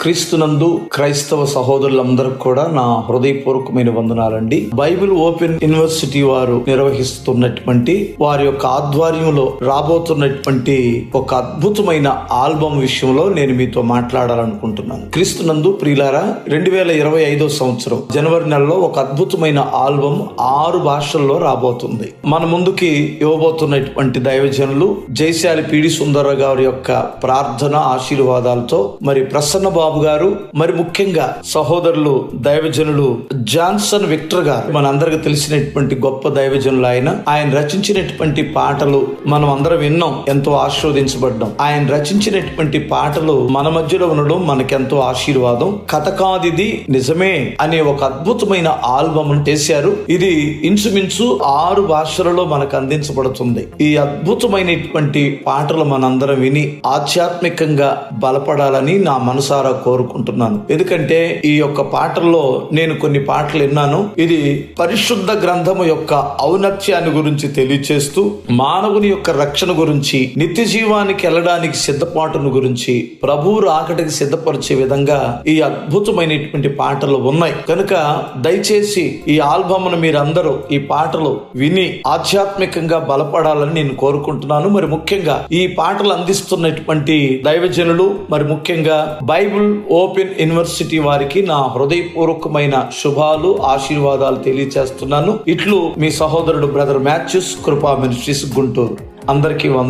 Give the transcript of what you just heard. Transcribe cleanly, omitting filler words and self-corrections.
క్రీస్తునందు క్రైస్తవ సహోదరులందరికీ కూడా నా హృదయపూర్వకమైన వందనాలండి. బైబిల్ ఓపెన్ యూనివర్సిటీ వారు నిర్వహిస్తున్నటువంటి వారి యొక్క ఆధ్వర్యంలో రాబోతున్నటువంటి ఒక అద్భుతమైన ఆల్బమ్ విషయంలో నేను మీతో మాట్లాడాలనుకుంటున్నాను. క్రీస్తునందు ప్రియులారా, 2025 సంవత్సరం జనవరి నెలలో ఒక అద్భుతమైన ఆల్బమ్ 6 భాషల్లో రాబోతుంది. మన ముందుకి ఇవ్వబోతున్నటువంటి దైవజనులు జైశాలి పీడి సుందరరావు గారి యొక్క ప్రార్థన ఆశీర్వాదాలతో మరి ప్రసన్న బాబు గారు, మరి ముఖ్యంగా సహోదరులు దైవజనులు జాన్సన్ విక్టర్ గారు, మన అందరికి తెలిసినటువంటి గొప్ప దైవజనులు. ఆయన రచించినటువంటి పాటలు మనం అందరం విన్నాం, ఎంతో ఆశీర్వదించబడ్డాం. ఆయన రచించినటువంటి పాటలు మన మధ్యలో ఉండడం మనకెంతో ఆశీర్వాదం. కథ కాదిది నిజమే అనే ఒక అద్భుతమైన ఆల్బమ్ చేశారు. ఇది ఇంచుమించు 6 భాషలలో మనకు అందించబడుతుంది. ఈ అద్భుతమైనటువంటి పాటలు మనందరం విని ఆధ్యాత్మికంగా బలపడాలని నా మనసారా కోరుకుంటున్నాను. ఎందుకంటే ఈ యొక్క పాటల్లో నేను కొన్ని పాటలు విన్నాను. ఇది పరిశుద్ధ గ్రంథము యొక్క ఔన్నత్యాన్ని గురించి తెలియచేస్తూ, మానవుని యొక్క రక్షణ గురించి, నిత్య జీవానికి వెళ్ళడానికి సిద్ధపాటును గురించి, ప్రభువు రాకటికి సిద్ధపరిచే విధంగా ఈ అద్భుతమైనటువంటి పాటలు ఉన్నాయి. కనుక దయచేసి ఈ ఆల్బమ్ను మీరందరూ ఈ పాటలు విని ఆధ్యాత్మికంగా బలపడాలని నేను కోరుకుంటున్నాను. మరి ముఖ్యంగా ఈ పాటలు అందిస్తున్నటువంటి దైవజనులు, మరి ముఖ్యంగా బైబిల్ ఓపెన్ యూనివర్సిటీ వారికి నా హృదయపూర్వకమైన శుభాలు ఆశీర్వాదాలు తెలియచేస్తున్నాను. ఇట్లు మీ సహోదరుడు బ్రదర్ మాథ్యూస్, కృపా మినిస్ట్రీస్, గుంటూరు. అందరికీ వందనాలు.